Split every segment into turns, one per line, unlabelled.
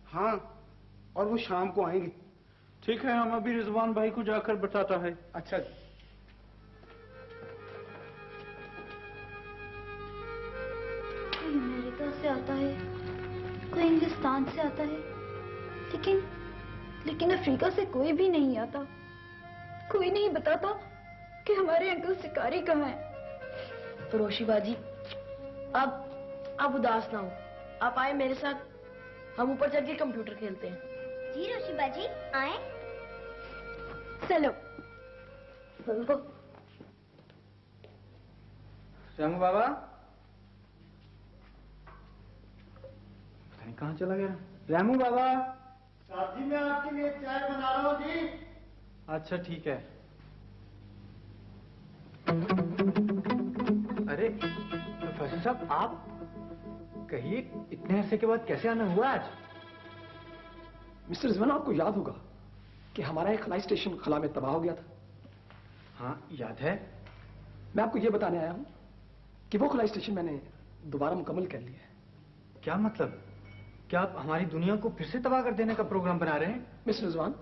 हाँ, और वो शाम को आएंगे।
ठीक है, हम अभी रिजवान भाई को जाकर बताता है।
अच्छा।
कोई अमेरिका से आता है, कोई इंग्लिस्तान से आता है, लेकिन अफ्रीका से कोई भी नहीं आता। कोई नहीं बताता कि हमारे अंकल शिकारी कहाँ हैं।
तो रोशी बाजी, अब उदास ना हो, आप आए मेरे साथ, हम ऊपर चल के कंप्यूटर खेलते हैं।
जी रोशी बाजी, आए। चलो।
रामू बाबा, पता नहीं कहाँ चला गया। रामू बाबा।
साहब जी, मैं आपके लिए चाय बना रहा हूँ जी।
अच्छा ठीक है। अरे प्रोफेसर साहब, आप कहिए, इतने अरसे के बाद कैसे आना हुआ आज?
मिस्टर रिजवान, आपको याद होगा कि हमारा एक खलाई स्टेशन खला में तबाह हो गया था।
हाँ याद है।
मैं आपको यह बताने आया हूं कि वो खलाई स्टेशन मैंने दोबारा मुकम्मल कर लिया है।
क्या मतलब? क्या आप हमारी दुनिया को फिर से तबाह कर देने का प्रोग्राम बना रहे हैं?
मिस्टर रिजवान,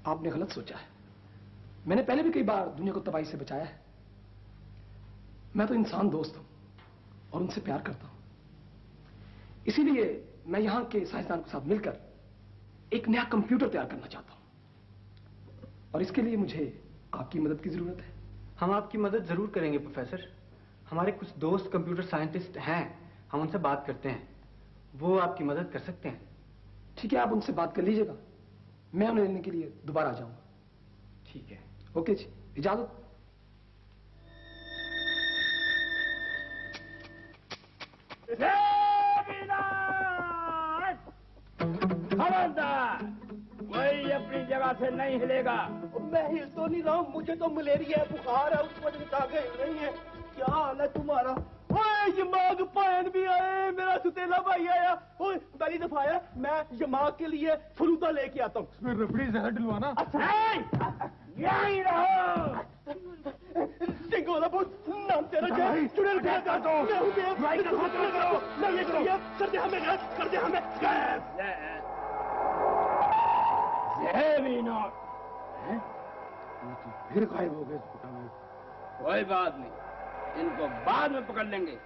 आपने गलत सोचा है। मैंने पहले भी कई बार दुनिया को तबाही से बचाया है। मैं तो इंसान दोस्त हूं और उनसे प्यार करता हूं। इसीलिए मैं यहां के साइंसदानों के साथ मिलकर एक नया कंप्यूटर तैयार करना चाहता हूं, और इसके लिए मुझे आपकी मदद की जरूरत है।
हम आपकी मदद जरूर करेंगे प्रोफेसर। हमारे कुछ दोस्त कंप्यूटर साइंटिस्ट हैं, हम उनसे बात करते हैं, वो आपकी मदद कर सकते हैं।
ठीक है, आप उनसे बात कर लीजिएगा, मैं उन्हें लेने के लिए दोबारा आ जाऊंगा।
ठीक है।
ओके जी, इजाजत।
खबरदार, कोई अपनी जगह से नहीं हिलेगा।
मैं हिल तो नहीं रहा हूँ, मुझे तो मलेरिया है, बुखार है, उस वजह से टांगे हिल रही है। क्या हाल है तुम्हारा? ओए यमाग पायन भी आए, मेरा सुतेला भाई आया। ओए पहली दफा आया, मैं यमाग के लिए फलूदा लेके आता हूँ।
इसमें रबड़ी जहर डलवाना।
अच्छा
यहीं रहो।
सिंगोला बहुत नाम तेरा क्या? चुड़ैल क्या कर दो? मैं हूँ मैं ये करिए, कर दे हमें, कर दे हमें।
ये तो फिर गायब हो गए। कोई बात नहीं, इनको बाद में पकड़ लेंगे।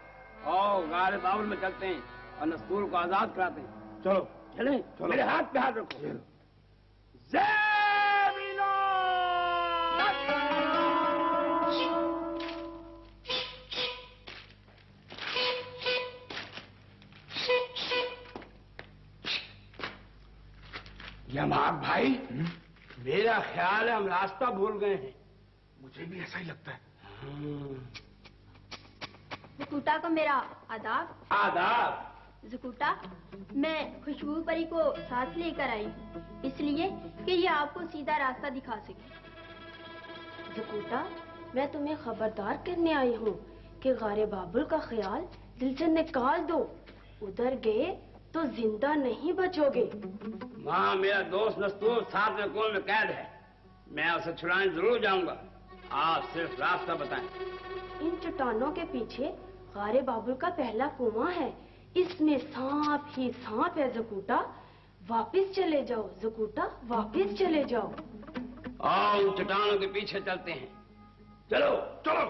और गारे बाबुल में चलते हैं और नस्तूर को आजाद कराते हैं।
चलो
चलें? मेरे हाथ पे हाथ रखो।
यमाग भाई, मेरा ख्याल है हम रास्ता भूल गए हैं।
मुझे भी ऐसा ही लगता है।
जकूटा को मेरा आदाब।
आदाब।
जकूटा, मैं खुशबू परी को साथ लेकर आई हूँ, इसलिए कि ये आपको सीधा रास्ता दिखा सके।
जकूटा, मैं तुम्हें खबरदार करने आई हूँ कि गारे बाबुल का ख्याल दिल से निकाल दो। उधर गए तो जिंदा नहीं बचोगे।
माँ, मेरा दोस्त नस्तूर 7वें कुएं में कैद है, मैं उसे छुड़ाने जरूर जाऊंगा। आप सिर्फ रास्ता बताएं।
इन चट्टानों के पीछे गारे बाबुल का पहला कुआं है, इसमें सांप ही सांप है। जकूटा, वापिस चले जाओ। जकूटा, वापिस चले जाओ।
और उन चट्टानों के पीछे चलते हैं। चलो चलो।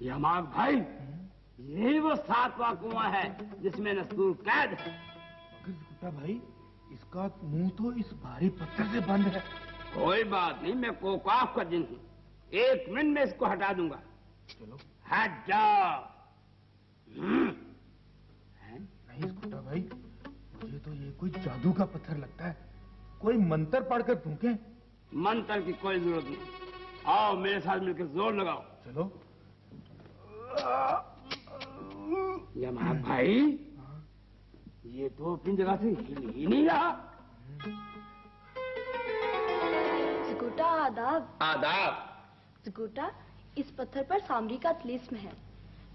यमाग भाई, यही वो 7वां कुआं है जिसमें नस्तूर कैद है।
गुट्टा भाई, इसका मुंह तो इस भारी पत्थर से बंद है।
कोई बात नहीं, मैं कोकाफ का जिन हूँ, 1 मिनट में इसको हटा दूंगा।
चलो।
हट जाओ।
नहीं गुट्टा भाई, मुझे तो ये कोई जादू का पत्थर लगता है। कोई मंत्र पढ़कर फूंके।
मंत्र की कोई जरूरत नहीं, आओ मेरे साथ मिलकर जोर लगाओ।
चलो।
यमाग भाई, ये तो अपनी जगह से हिल ही नहीं रहा।
जकूटा, आदाब।
आदाब।
जकूटा, इस पत्थर पर सामरी का तिलिस्म है।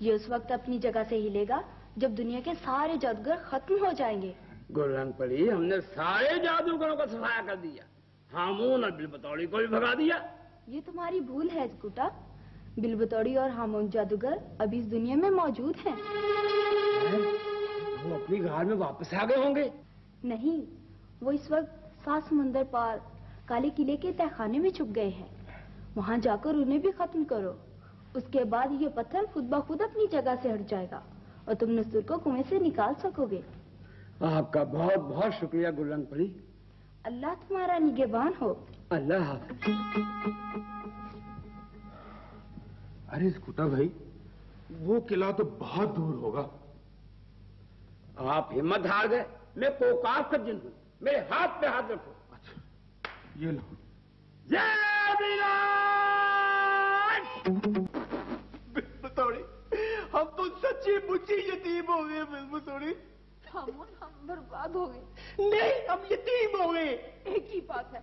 ये उस वक्त अपनी जगह से हिलेगा जब दुनिया के सारे जादूगर खत्म हो जाएंगे।
गुररंग पड़ी, हमने सारे जादूगरों को सफाया कर दिया, हामून और बिलबतौड़ी को भी भगा दिया।
ये तुम्हारी भूल है जकूटा। बिलबतौड़ी और हामून जादूगर अभी इस दुनिया में मौजूद हैं।
वो अपनी घर में वापस आ गए होंगे?
नहीं, वो इस वक्त 7 समुंदर पार काले किले के तहखाने में छुप गए हैं। वहाँ जाकर उन्हें भी खत्म करो। उसके बाद ये पत्थर खुद ब खुद अपनी जगह से हट जाएगा और तुम नसूर को कुएं से निकाल सकोगे।
आपका बहुत बहुत शुक्रिया गुलरंग परी।
अल्लाह तुम्हारा निगहबान हो।
अल्लाह हाफ़िज़।
अरे स्कूटा भाई, वो किला तो बहुत दूर होगा।
आप हिम्मत हार गए? मैं कोकाफ का जिन हूं, मेरे हाथ पे हाथ रखो।
अच्छा, ये लो।
जय
बिलबतौड़ी, हम तो सच्ची मुच्ची यतीम हो गए बिलबतौड़ी।
हम बर्बाद हो गए।
नहीं, हम यतीम हो गए।
एक ही बात है।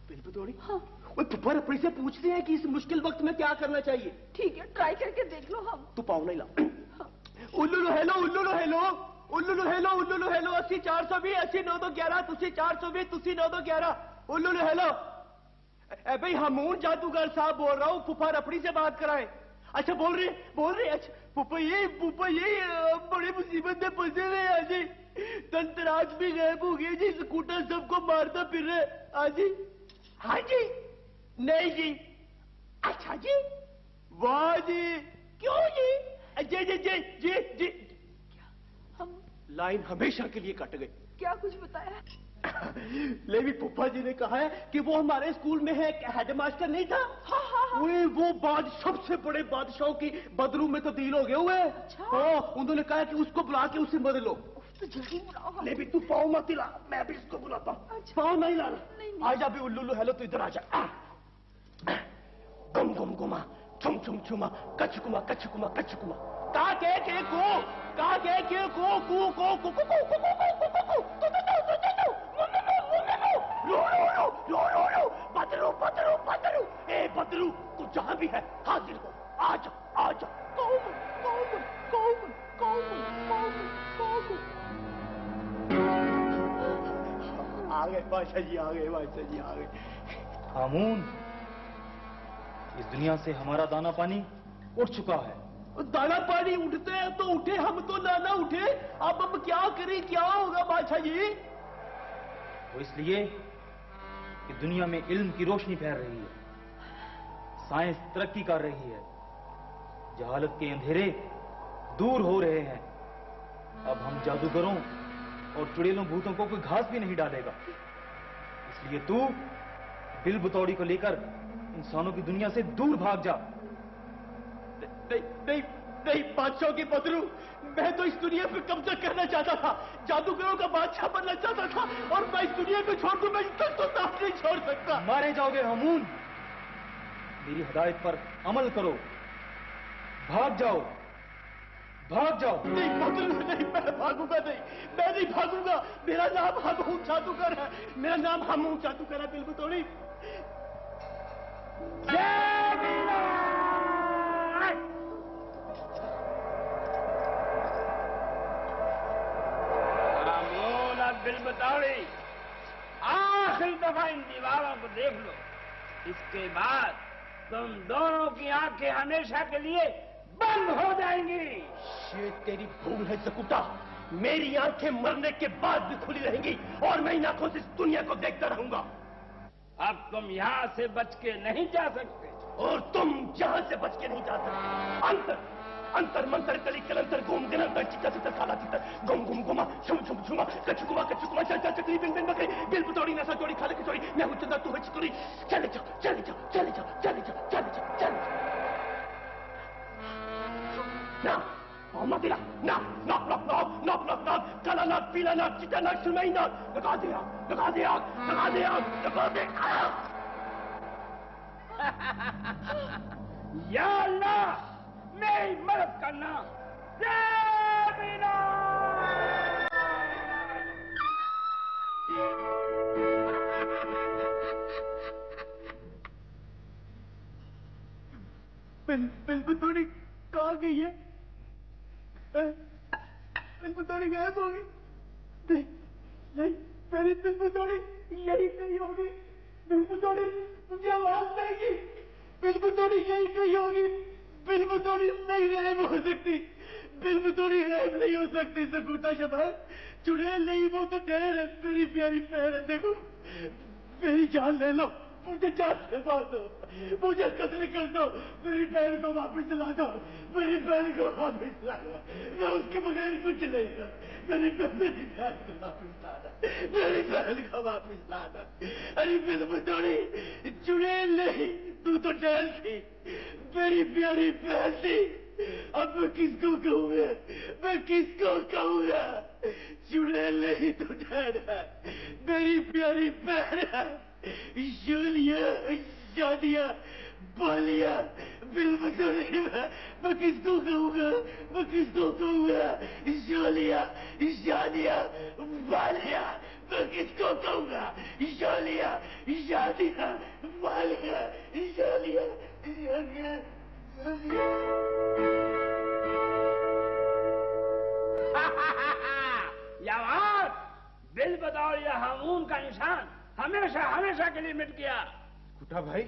बिलबतौड़ी, हाँ, वो पुप्पर अपनी से पूछते हैं कि इस मुश्किल वक्त में क्या करना चाहिए।
ठीक है, ट्राई करके देख लो। हम
तू पाँव नहीं ला। उल्लू हेलो, उल्लू हेलो, उल्लू हेलो, उल्लू हेलो, 80 420, 80 9 2 11, तुसी 420, तुसी 9 2 11, उल्लू हेलो। ए भाई, हमून जादूगर साहब बोल रहा हूँ, पुप्पर अपनी से बात कराए। अच्छा, बोल रहे। अच्छा, पुप्पा ये बड़ी मुसीबत में फंसे हुए हैं जी। तंतराज भी गायब हो गए जी, स्कूटर सबको मारता फिर रहे। हाँ जी, हाँ जी, नहीं जी। अच्छा जी, वाह जी, क्यों जी? जी जी जी जी जी।
हम
लाइन हमेशा के लिए कट गई।
क्या कुछ बताया?
लेवी पुप्पा जी ने कहा है कि वो हमारे स्कूल में है, हेडमास्टर नहीं था?
हाँ।
वो सबसे बड़े बादशाहों की बदरू में तब्दील हो गए हुए।
अच्छा।
उन्होंने कहा कि उसको बुला के उसे मर लो।
तो जल्दी बुलाओ।
लेवी तू पाँव मत हिला, मैं भी इसको बुलाता हूँ।
अच्छा।
पाँव नहीं लाना।
नहीं।
आजा भी उल्लू हेलो, तू इधर आजा। गुम गुम गुमा, छुम छुम छुमा, कचकुमा कचकुमा कचकुमा, का के को, का के को कू को कू कू कू कू रो बदरू बदरू बदरू। ए बदरू, तू जहां भी है हाजिर हो। आजा आजा। आ गए बादशाह जी, आ गए बादशाह जी, आ गए।
हामून, इस दुनिया से हमारा दाना पानी उठ चुका है।
दाना पानी उठते हैं तो उठे, हम तो ना उठे। अब हम क्या करें, क्या होगा बादशाह जी?
वो इसलिए कि दुनिया में इल्म की रोशनी फैल रही है, साइंस तरक्की कर रही है, जहालत के अंधेरे दूर हो रहे हैं। अब हम जादूगरों और चुड़ैलों भूतों को कोई घास भी नहीं डालेगा। इसलिए तू बिलबतौड़ी को लेकर इंसानों की दुनिया से दूर भाग जा।
नहीं बादशाह की बदरू, मैं तो इस दुनिया पे कब्जा करना चाहता था, जादूगरों का बादशाह बनना चाहता था, और मैं इस दुनिया को छोड़ दूं, मैं तक तो साथ नहीं छोड़ सकता।
मारे जाओगे हामून, मेरी हिदायत पर अमल करो। भाग जाओ, भाग जाओ।
नहीं बदरू, नहीं, मैं भागूंगा नहीं, मैं नहीं भागूंगा। मेरा नाम हमून जादूगर है, मेरा नाम हमून जादूगर है बिलबतौड़ी।
बिलबतौड़ी, आखिरी दफा इन दीवारों को देख लो, इसके बाद तुम दोनों की आंखें हमेशा के लिए बंद हो जाएंगी।
ये तेरी भूल है जकुटा, मेरी आंखें मरने के बाद भी खुली रहेंगी और मैं इन आंखों से इस दुनिया को देखता रहूंगा।
अब तुम यहाँ से बच के नहीं जा सकते,
और तुम यहाँ से बच के नहीं जा सकते। अंतर अंतर मंतर कली कलंतर घूम गनंतर चित्ता चित्ता साला चित्ता गुम गुम गुमा शुम शुम शुमा कचुकुमा कचुकुमा चल चल चकरी बिन बिन बकरी बिलबतौड़ी नशा चोरी खाले की चोरी, मैं हूँ चंदा तू है चिकोरी। चले जाओ चले जाओ चले जाओ चले जाओ चले जाओ चले जाओ। ना मोहम्मद ना ना ना ना ना ना ना ना काला ना पीला ना चिट्टा ना सुरमई ना, लगा दे आग, लगा दे आग, लगा दे आग, लगा दे आग।
या अल्लाह, मेरी मदद करना।
बिलबतौड़ी कहाँ गई है? बिलबतौड़ी गायब हो गई। नहीं नहीं, मेरी बिलबतौड़ी यही नहीं होगी। बिलबतौड़ी मुझे आवाज देगी, बिलबुतौड़ी यही कहीं होगी। बिलबुतौड़ी नहीं गायब हो सकती, बिलबुतौड़ी गायब नहीं हो सकती। सकूटा शबाज चुड़ैल नहीं, वो तो ठहर है। मेरी प्यारी बहन है, देखो मेरी जान ले लो, मुझे जान से मार दो, मुझे कत्ल कर दो, मेरी बहन को वापस ला दो, मेरी बहन को वापस ला दो। मैं उसके बगैर कुछ नहीं कर। मेरी बहन को वापस ला दो, मेरी बहन को वापस ला दो। अरे बिलबुतौड़ी चुड़ैल नहीं, तू तो ठहर थी, मेरी प्यारी बहन थी। अब मैं किसको कहूँगा, मैं किसको कहूँगा? चुड़ैल नहीं तो ठहर है, मेरी प्यारी बहन है। जूलिया, शादिया, बालिया, बिलबुतौड़ी मैं किसको कहूँगा, मैं किसको कहूँगा? जूलिया, शादिया, बालिया, मैं किसको कहूँगा? जूलिया, शादिया, बालिया, जूलिया, शादिया,
यार बिलबुतौड़ी हारून का निशान हमेशा हमेशा के लिए मिट गया।
कुटा भाई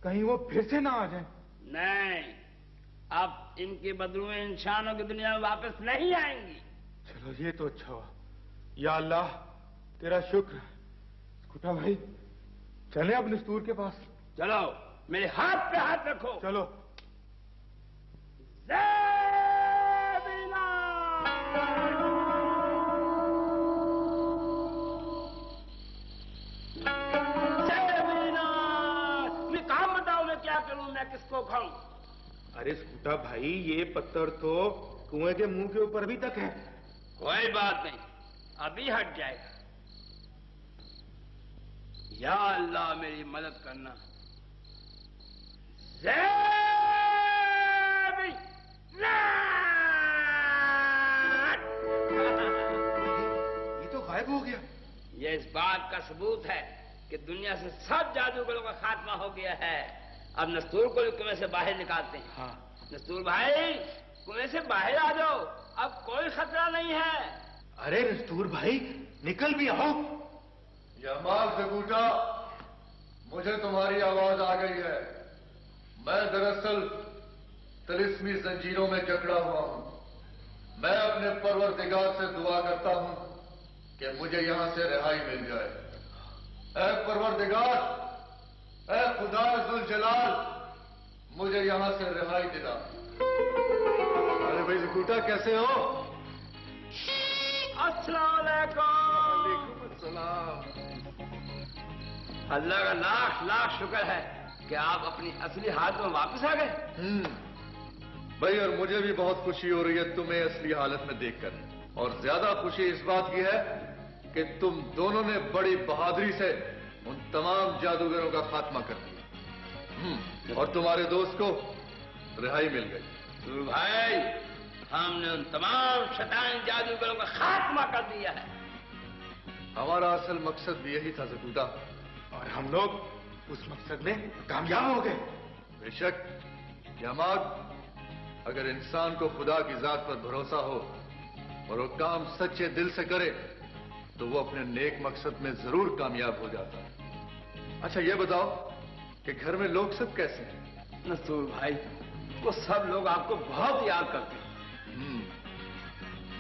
कहीं वो फिर से ना आ जाए।
नहीं, अब इनकी बदलुए इंसानों की दुनिया में वापस नहीं आएंगी।
चलो ये तो अच्छा हुआ। या अल्लाह तेरा शुक्र। कुटा भाई चले अब नस्तूर के पास।
चलो मेरे हाथ पे हाथ रखो।
चलो।
क्या करूं, मैं किसको खाऊं?
अरे स्कूटा भाई ये पत्थर तो कुएं के मुंह के ऊपर भी तक है।
कोई बात नहीं, अभी हट जाएगा। या अल्लाह मेरी मदद करना।
ये तो गायब हो गया।
ये इस बात का सबूत है कि दुनिया से सब जादूगरों का खात्मा हो गया है। अब नस्तूर को कुएं से बाहर निकालते हैं।
हाँ।
नस्तूर भाई कुएं से बाहर आ जाओ, अब कोई खतरा नहीं है।
अरे नस्तूर भाई निकल भी आओ।
यमाल सकूटा, मुझे तुम्हारी आवाज आ गई है। मैं दरअसल तिलिस्मी जंजीरों में जकड़ा हुआ हूं। मैं अपने परवरदिगार से दुआ करता हूं कि मुझे यहां से रिहाई मिल जाए। ऐ परवरदिगार, ऐ खुदा जुल जलाल, मुझे यहां से रिहाई दिला। अरे भाई सकूटा कैसे हो?
अस्सलाम वालेकुम। अल्लाह का लाख लाख शुक्र है कि आप अपनी असली हालत में वापस आ गए।
भाई और मुझे भी बहुत खुशी हो रही है तुम्हें असली हालत में देखकर। और ज्यादा खुशी इस बात की है कि तुम दोनों ने बड़ी बहादुरी से उन तमाम जादूगरों का खात्मा कर दिया और तुम्हारे दोस्त को रिहाई मिल गई।
भाई हमने उन तमाम शैतान जादूगरों का खात्मा कर दिया है।
हमारा असल मकसद भी यही था सकूटा,
और हम लोग उस मकसद में कामयाब हो गए।
बेशक यमाग, अगर इंसान को खुदा की जात पर भरोसा हो और वो काम सच्चे दिल से करे तो वो अपने नेक मकसद में जरूर कामयाब हो जाता है। अच्छा ये बताओ कि घर में लोग सब कैसे हैं?
नस्तूर भाई वो सब लोग आपको बहुत याद करते हैं।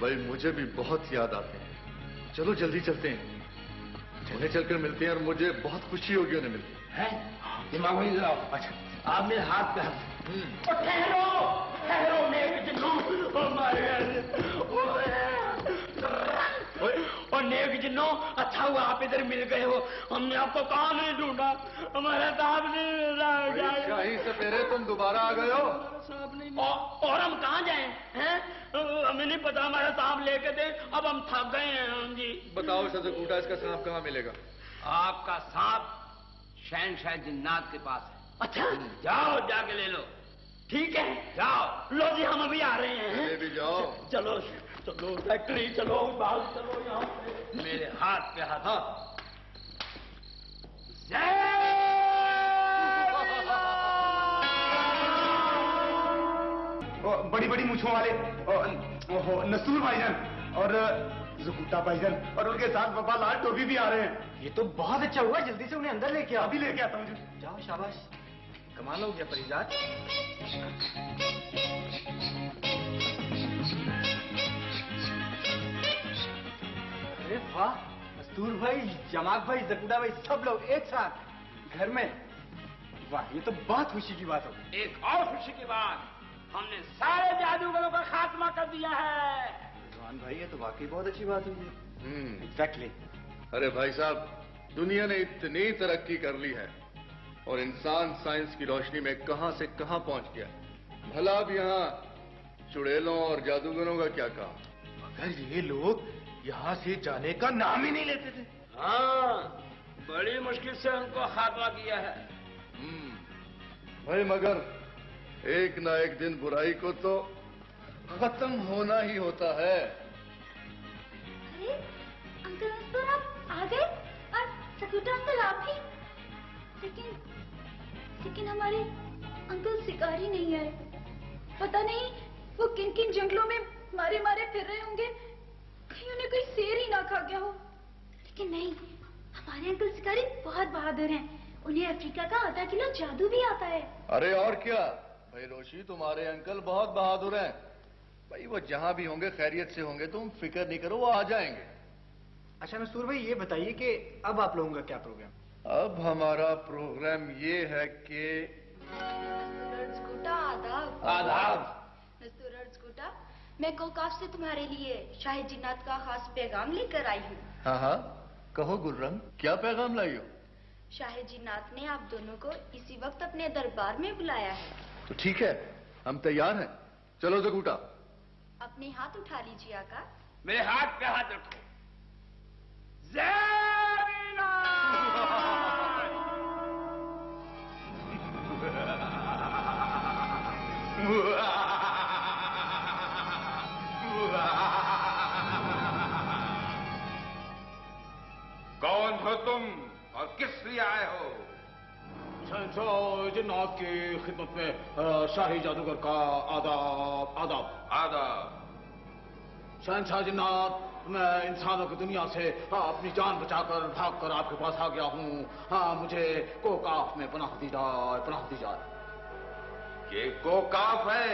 भाई मुझे भी बहुत याद आते हैं। चलो जल्दी चलते हैं, उन्हें चलकर मिलते हैं और मुझे बहुत खुशी होगी उन्हें मिलकर।
हैं? दिमाग में लाओ। अच्छा आप मेरे हाथ पे हाथ। ठहरो ठहरो नेक जिन्नो, और नेक जिन्नो, अच्छा हुआ आप इधर मिल गए हो। हमने आपको कहाँ नहीं ढूंढा, हमारा साहब नहीं मिल रहा।
शाही सपेरे तुम दोबारा आ गए हो।
और हम कहाँ जाएं हैं? हमें नहीं पता, हमारा सांप लेके दे, अब हम थक गए हैं जी।
बताओ शजकूटा, इसका सांप कहाँ मिलेगा?
आपका सांप शहनशाह जिन्नात के पास है। अच्छा जाओ जाके ले लो। ठीक है जाओ। लो जी हम अभी आ रहे हैं।
भी जाओ।
चलो चलो फैक्ट्री चलो, बाहर चलो यहाँ पे। मेरे हाथ पे हाथ। हाँ।
बड़ी बड़ी मूंछों वाले नस्तूर भाईजान और ज़कूटा भाईजान और उनके साथ बाबा लाल टोपी भी आ रहे हैं। ये तो बहुत अच्छा हुआ, जल्दी से उन्हें अंदर लेके आओ। अभी लेके आता हूँ। जाओ शाबाश।
कमाल हो गया परिजात।
अरे वाह, मस्तूर भाई, जमाक भाई, जकूटा भाई, सब लोग एक साथ घर में। वाह, ये तो बहुत खुशी की बात हो।
एक और खुशी की बात, हमने सारे जादूगरों का खात्मा कर दिया है।
रिजवान भाई, ये तो वाकई बहुत अच्छी बात हुई है।
एग्जैक्टली।
अरे भाई साहब, दुनिया ने इतनी तरक्की कर ली है और इंसान साइंस की रोशनी में कहां से कहां पहुंच गया। भला अब यहाँ चुड़ैलों और जादूगरों का क्या काम।
मगर ये लोग यहाँ से जाने का नाम ही नहीं लेते थे।
हाँ, बड़ी मुश्किल से उनको खात्मा किया है।
भाई मगर एक ना एक दिन बुराई को तो खत्म होना ही होता है।
अरे अंकल मस्तूर, आप आ गए और जकूटा अंकल आप ही। लेकिन हमारे अंकल शिकारी नहीं आए। पता नहीं वो किन किन जंगलों में मारे मारे फिर रहे होंगे, कहीं उन्हें कोई शेर ही ना खा गया हो। लेकिन नहीं, हमारे अंकल शिकारी बहुत बहादुर हैं। उन्हें अफ्रीका का आधा किलो जादू भी आता है।
अरे और क्या भाई रोशी, तुम्हारे अंकल बहुत बहादुर हैं। भाई वो जहां भी होंगे खैरियत से होंगे, तुम फिक्र नहीं करो, वो आ जाएंगे।
अच्छा मस्तूर भाई, ये बताइए कि अब आप लोगों का क्या प्रोग्राम?
अब हमारा प्रोग्राम ये है कि
आदाब।
आदाब।
नस्तूर, मैं कोकाफ से तुम्हारे लिए शाही जिन्नात का खास पैगाम लेकर आई हूँ।
हाँ हाँ, कहो गुर्रम, क्या पैगाम लाई हो?
शाही जिन्नात ने आप दोनों को इसी वक्त अपने दरबार में बुलाया है।
तो ठीक है, हम तैयार हैं। चलो जकूटा।
अपने हाथ उठा लीजिए आका।
मेरे हाथ पे हाथ रखो। ज़ेरीना!
कौन हो तुम और किस लिए आए हो?
शहंशाह जिन्नात की खिदमत में शाही जादूगर का आदाब आदाब
आदाब।
शहंशाह जिन्नात, मैं इंसानों की दुनिया से अपनी जान बचाकर भागकर आपके पास आ गया हूँ। हाँ, मुझे कोकाफ में पनाह दी जाए, पनाह दी जाए।
ये कोकाफ है,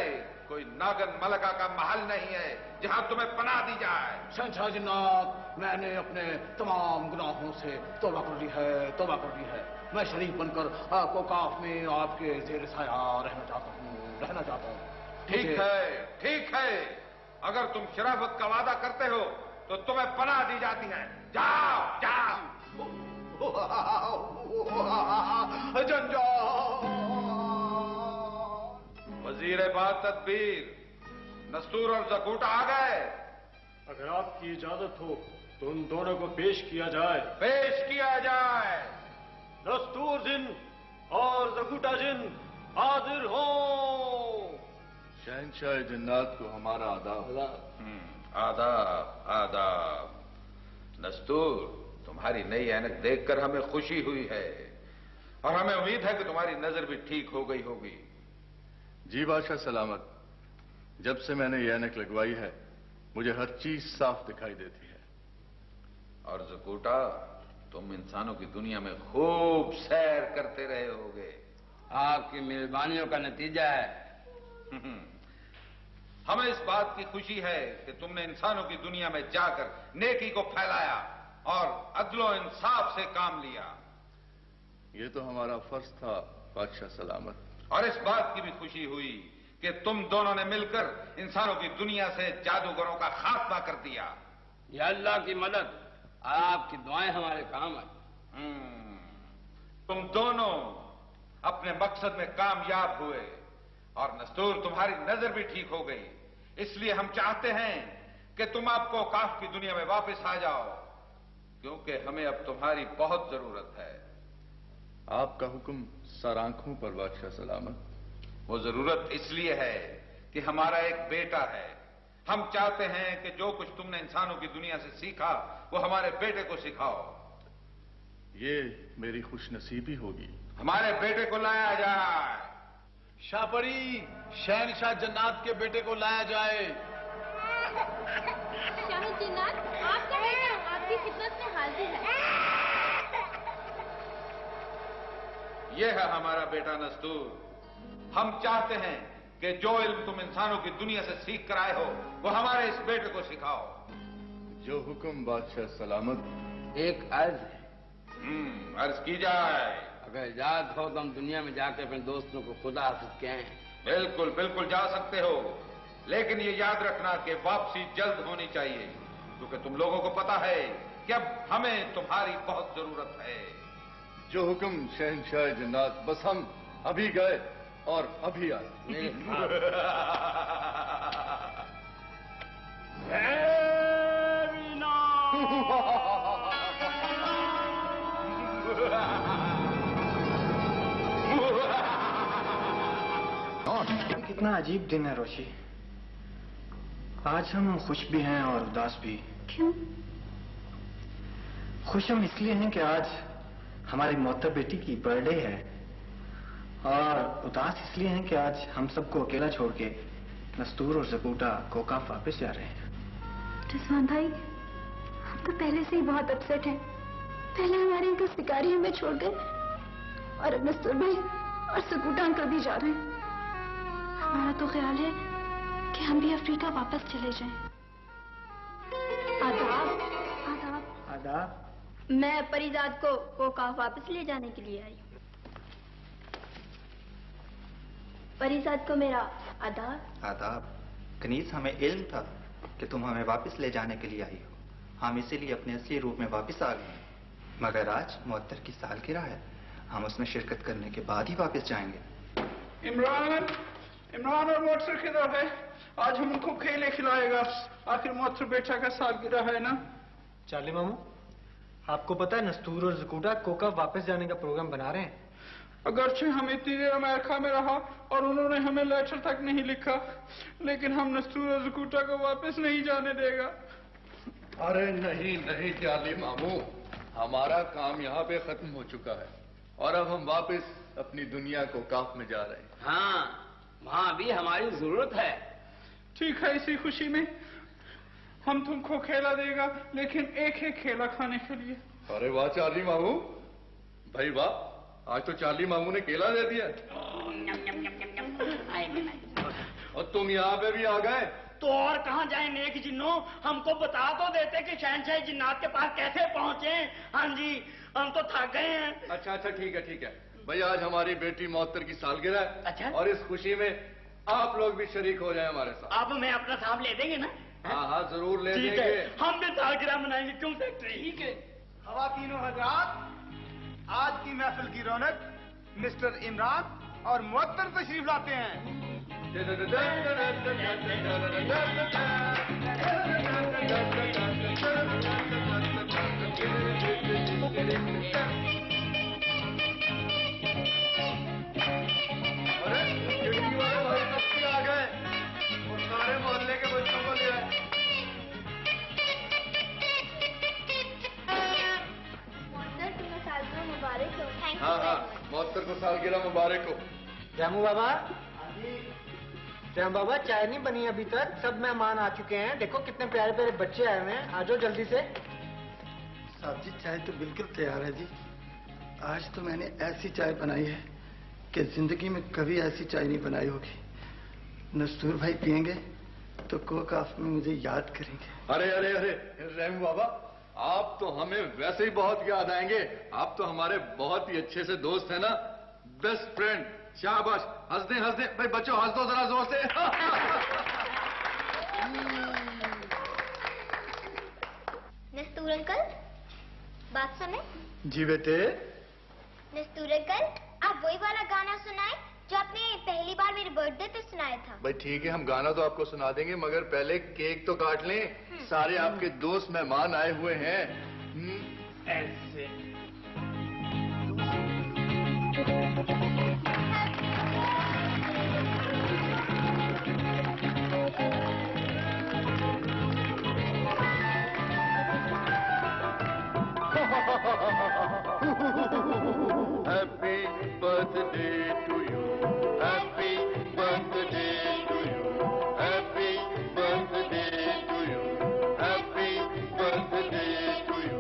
कोई नागन मलका का महल नहीं है जहां तुम्हें पनाह दी जाए।
शहंशाह जिन्नात, मैंने अपने तमाम गुनाहों से तौबा कर ली है, तौबा कर ली है। मैं शरीफ बनकर कोकाफ में आपके जेर साया रहना चाहता हूँ, रहना चाहता हूँ।
ठीक है, ठीक है। अगर तुम शराफत का वादा करते हो तो तुम्हें पनाह दी जाती है। जाओ जाओ। वजीर बात तदबीर नस्तूर और जकूटा आ गए।
अगर आपकी इजाजत हो तो उन दोनों को पेश किया जाए।
पेश किया जाए।
नस्तूर जिन और जकूटा जिन हाजिर हो।
शहंशाह जिन्नात को हमारा आदाब।
आदाब आदाब। नस्तूर, तुम्हारी नई ऐनक देखकर हमें खुशी हुई है और हमें उम्मीद है कि तुम्हारी नजर भी ठीक हो गई होगी।
जी बादशाह सलामत, जब से मैंने ये ऐनक लगवाई है मुझे हर चीज साफ दिखाई देती है।
और जकूटा, तुम इंसानों की दुनिया में खूब सैर करते रहे होगे।
आपकी मेहरबानियों का नतीजा है।
हमें इस बात की खुशी है कि तुमने इंसानों की दुनिया में जाकर नेकी को फैलाया और अदलो इंसाफ से काम लिया।
ये तो हमारा फर्ज था बादशाह सलामत।
और इस बात की भी खुशी हुई कि तुम दोनों ने मिलकर इंसानों की दुनिया से जादूगरों का खात्मा कर दिया।
या अल्लाह की मदद, आपकी दुआएं हमारे काम आई।
तुम दोनों अपने मकसद में कामयाब हुए और नस्तूर, तुम्हारी नजर भी ठीक हो गई। इसलिए हम चाहते हैं कि तुम आपको काफ की दुनिया में वापस आ जाओ, क्योंकि हमें अब तुम्हारी बहुत जरूरत है।
आपका हुक्म सर आंखों पर बादशाह सलामत।
वो जरूरत इसलिए है कि हमारा एक बेटा है। हम चाहते हैं कि जो कुछ तुमने इंसानों की दुनिया से सीखा वो हमारे बेटे को सिखाओ।
ये मेरी खुशनसीबी होगी।
हमारे बेटे को लाया जाए।
शाहपरी, शहनशाह जन्नात के बेटे को लाया जाए।
शाह जिन्नात, आपका बेटा आपकी खिदमत में हाजिर है।
ये है हमारा बेटा नस्तूर। हम चाहते हैं कि जो इल्म तुम इंसानों की दुनिया से सीख कर आए हो वो हमारे इस बेटे को सिखाओ।
जो हुक्म बादशाह सलामत।
एक अर्ज है।
अर्ज की जाए।
अगर इजाजत हो तो हम दुनिया में जाकर अपने दोस्तों को खुदा हाफिज कहें।
बिल्कुल बिल्कुल जा सकते हो, लेकिन ये याद रखना कि वापसी जल्द होनी चाहिए, क्योंकि तुम लोगों को पता है कि अब हमें तुम्हारी बहुत जरूरत है।
जो हुक्म शहंशाह जन्नत। बस हम अभी गए और अभी आए।
कितना अजीब दिन है रोशी। आज हम खुश भी हैं और उदास भी।
क्यों?
खुश हम इसलिए हैं कि आज हमारी मोहतर बेटी की बर्थडे है, और उदास इसलिए हैं कि आज हम सबको अकेला छोड़ के नस्तूर और ज़कूटा कोकाफ वापस जा रहे हैं।
रिजवान भाई, हम तो पहले से ही बहुत अपसेट हैं। पहले हमारे अंकल शिकारी हमें छोड़ गए, और अब नस्तूर भाई और ज़कूटा अंकल भी जा रहे हैं। हमारा तो ख्याल है कि हम भी अफ्रीका वापस चले जाएं। आदाब। आदाब।
आदाब।
मैं परिजात को कोकाफ वापस ले जाने के लिए आई हूँ। परिजात को मेरा आदाब।
आदाब। कनीज, हमें इल्म था कि तुम हमें वापस ले जाने के लिए आई हो। हम इसीलिए अपने असली रूप में वापस आ गए हैं, मगर आज मुअत्तर की सालगिरह है। हम उसमें शिरकत करने के बाद ही वापस जाएंगे।
इमरान और मोटर किधर है? आज हम उनको खेले खिलाएगा। आखिर मोटर बेटा का सालगिरह है ना।
चार्ली मामू, आपको पता है नस्तूर और ज़कूटा कोकाफ वापस जाने का प्रोग्राम बना रहे हैं।
अगरचे हम इतनी देर अमेरिका में रहा और उन्होंने हमें लेटर तक नहीं लिखा, लेकिन हम नस्तूर और ज़कूटा को वापस नहीं जाने देगा।
अरे नहीं नहीं चार्ली मामू, हमारा काम यहाँ पे खत्म हो चुका है और अब हम वापस अपनी दुनिया को काफ में जा रहे हैं।
हाँ, वहाँ भी हमारी जरूरत है।
ठीक है, इसी खुशी में हम तुमको खेला देगा, लेकिन एक एक खेला खाने के लिए।
अरे वाह चार्ली मामू, भाई वाह, आज तो चार्ली मामू ने केला दे दिया। और तुम यहाँ पे भी आ गए।
तो और कहाँ जाए नेक जिन्नो, हमको बता तो देते कि शहंशाह जिन्नात के पास कैसे पहुँचे। हाँ जी, हम तो थक गए हैं।
अच्छा अच्छा, ठीक है ठीक है भाई, आज हमारी बेटी मोहत्तर की सालगिरह है।
अच्छा।
और इस खुशी में आप लोग भी शरीक हो जाए हमारे साथ।
आप हमें अपना साथ ले देंगे ना?
हाँ हाँ जरूर ले
ठीक
देंगे।
है, हम भी सालगिरह मनाएंगे। क्यों सेक्रेटरी? ठीक है।
ख़वातीनो हज़रात, आज की महफिल की रौनक मिस्टर इमरान और मुअत्तर तशरीफ लाते हैं।
अरे खिड़की वाले भाई कब से आ गए और सारे मोहल्ले के बच्चों को ले आए।
मुबारक हो।
हाँ हाँ, मोहत्तर को सालगिरह मुबारक हो।
श्यामू बाबा, श्याम बाबा, चाय नहीं बनी अभी तक, सब मेहमान आ चुके हैं। देखो कितने प्यारे प्यारे बच्चे आए हुए हैं, आ जाओ जल्दी से।
साहब जी, चाय तो बिल्कुल तैयार है जी। आज तो मैंने ऐसी चाय बनाई है कि जिंदगी में कभी ऐसी चाय नहीं बनाई होगी। नस्तूर भाई पियेंगे तो कोकाफ में मुझे याद करेंगे।
अरे अरे अरे रहम बाबा, आप तो हमें वैसे ही बहुत याद आएंगे। आप तो हमारे बहुत ही अच्छे से दोस्त हैं ना, बेस्ट फ्रेंड। शाबाश, हंस दे भाई, बच्चों हंस दो जरा जोर से।
नस्तूर अंकल, बात सुने।
जी बेटे।
नस्तूर अंकल, आप वही वाला गाना सुनाए जो आपने पहली बार मेरे बर्थडे पे सुनाया था।
भाई ठीक है, हम गाना तो आपको सुना देंगे, मगर पहले केक तो काट लें। सारे आपके दोस्त मेहमान आए हुए हैं।
ऐसे
Happy birthday to you. Happy birthday to you. Happy birthday to you. Happy birthday to you.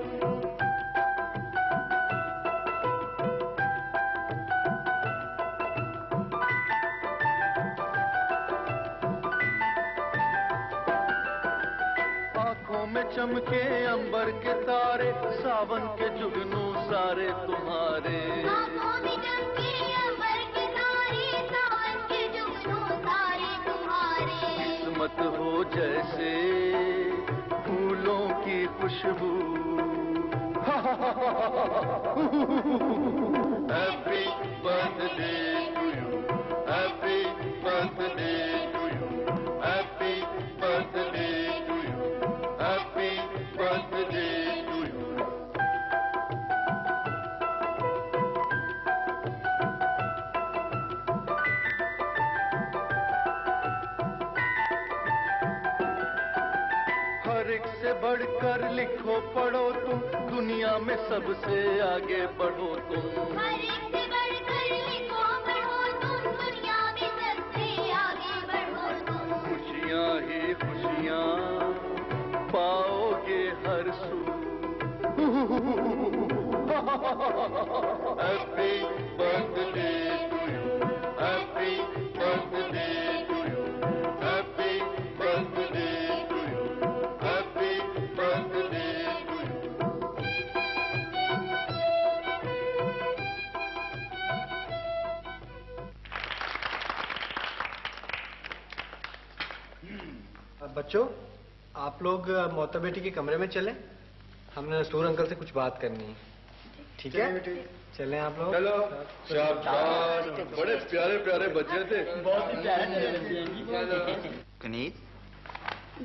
में चमके अंबर के तारे, सावन के जुगनू सारे तुम्हारे।
आंखों में चमके अंबर के तारे, सावन के जुगनू सारे तुम्हारे।
किस्मत हो जैसे फूलों की खुशबू। Happy birthday to you, happy birthday to you, happy birthday to you, happy birthday to you. हर एक से बढ़कर लिखो पढ़ो तुम, दुनिया में सबसे आगे बढ़ो तुम।
हर एक से बढ़कर लिखो पढ़ो तुम, दुनिया में सबसे आगे बढ़ो तुम।
खुशियाँ ही खुशियाँ पाओगे हर सू। Happy birthday to you, happy birthday to you, happy birthday to you, happy birthday to you.
बच्चों, आप लोग मोहतर बेटी के कमरे में चलें। हमने नस्तूर अंकल से कुछ बात करनी है। ठीक है, चलें आप लोग।
चलो। शाबाश, बड़े प्यारे प्यारे बच्चे थे।
बहुत ही प्यारे।
कनीज,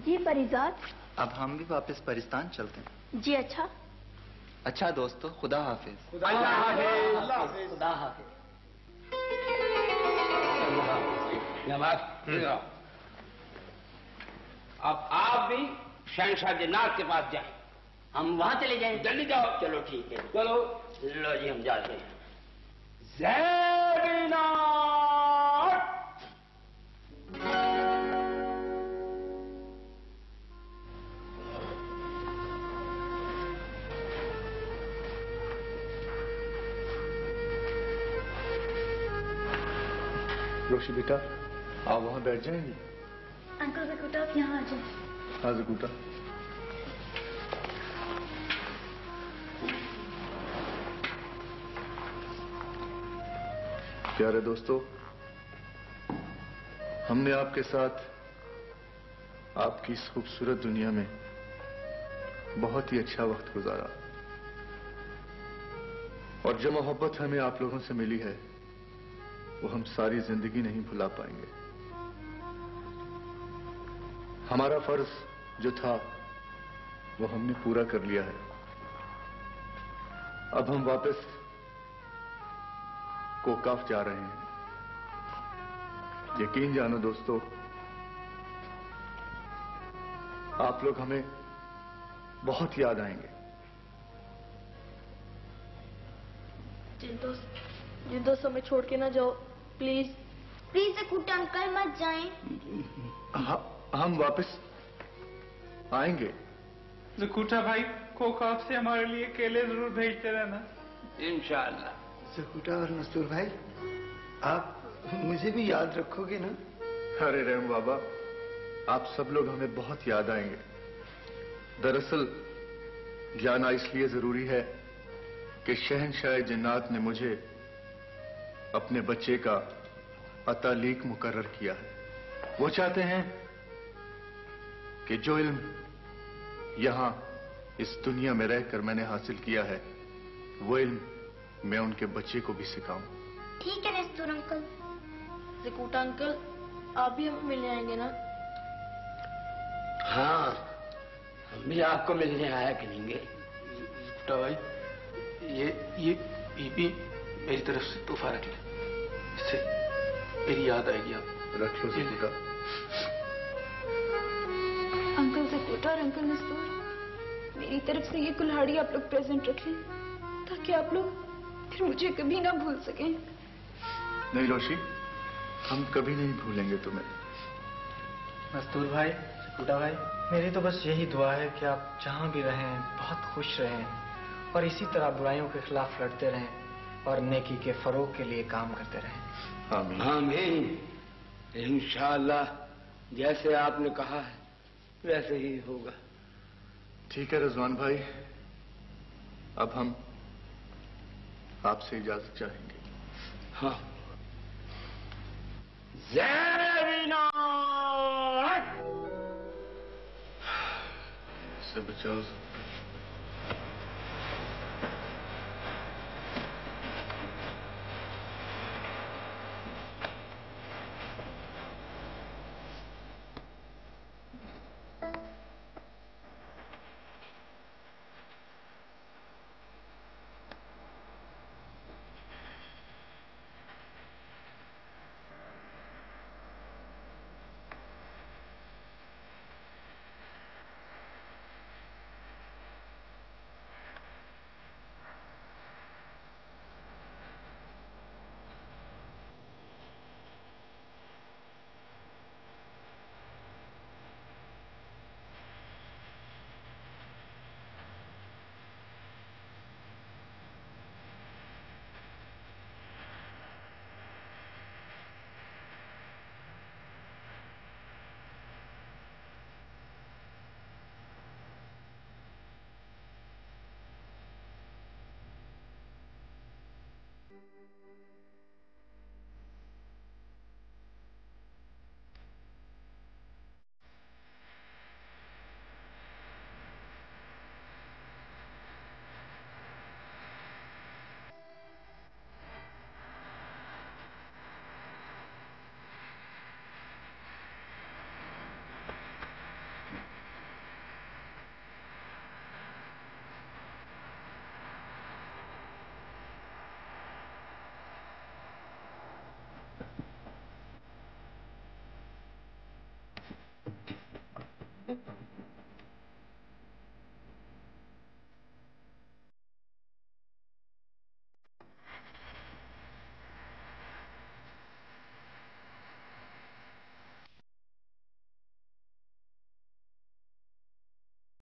जी परिजात।
अब हम भी वापस परिस्तान चलते हैं।
जी अच्छा।
अच्छा दोस्तों, खुदा हाफिज।
खुदा हाफिज। खुदा हाफिज।
अब आप भी शहंशाह जिन्नात के पास जाएं।
हम वहां चले जाएं।
जल्दी जाओ।
चलो ठीक है।
चलो।
लो जी, हम जाते हैं।
ज़ैबिनात।
रोशी बेटा, आप वहां बैठ जाएंगी।
अंकल ज़कूटा, आप यहाँ आ जाए।
हाँ ज़कूटा। प्यारे दोस्तों, हमने आपके साथ आपकी इस खूबसूरत दुनिया में बहुत ही अच्छा वक्त गुजारा, और जो मोहब्बत हमें आप लोगों से मिली है वो हम सारी जिंदगी नहीं भुला पाएंगे। हमारा फर्ज जो था वो हमने पूरा कर लिया है। अब हम वापस कोकाफ जा रहे हैं। यकीन जानो दोस्तों, आप लोग हमें बहुत याद आएंगे।
जी दोस्त, हमें छोड़ के ना जाओ प्लीज।
प्लीज ज़कूटा अंकल मत जाएं।
हम वापस आएंगे।
ज़कूटा भाई, कोकाफ से हमारे लिए केले जरूर भेजते रहना।
इंशाअल्लाह।
ज़कूटा और नस्तूर भाई, आप मुझे भी याद रखोगे ना?
अरे रहम बाबा, आप सब लोग हमें बहुत याद आएंगे। दरअसल जाना इसलिए जरूरी है कि शहंशाह जिन्नात ने मुझे अपने बच्चे का अतालीक मुकर्रर किया है। वो चाहते हैं कि जो इल्म यहां इस दुनिया में रहकर मैंने हासिल किया है, वो इल्म मैं उनके बच्चे को भी सिखाऊं।
ठीक है नस्तूर अंकल।
ज़कूटा अंकल, आप भी हमें मिलने आएंगे ना?
हाँ, हम भी आपको मिलने आया करेंगे।
ज़कूटा भाई, ये बीबी मेरी तरफ से तोहफा रख ले, इससे मेरी याद आएगी। आप
रख लो ज़कूटा।
अंकल ज़कूटा और अंकल नस्तूर, मेरी तरफ से ये कुल्हाड़ी आप लोग प्रेजेंट रखें, ताकि आप लोग फिर मुझे कभी ना भूल सकें।
नहीं रोशी, हम कभी नहीं भूलेंगे तुम्हें।
नस्तूर भाई, ज़कूटा भाई, मेरी तो बस यही दुआ है कि आप जहां भी रहें बहुत खुश रहें और इसी तरह बुराइयों के खिलाफ लड़ते रहें और नेकी के फरोग के लिए काम करते रहें।
आमीन।
आमीन। इंशाअल्लाह जैसे आपने कहा है वैसे ही होगा।
ठीक है रिजवान भाई, अब हम आपसे इजाजत चाहेंगे।
हाँ। जय विनायक।
से बचाओ।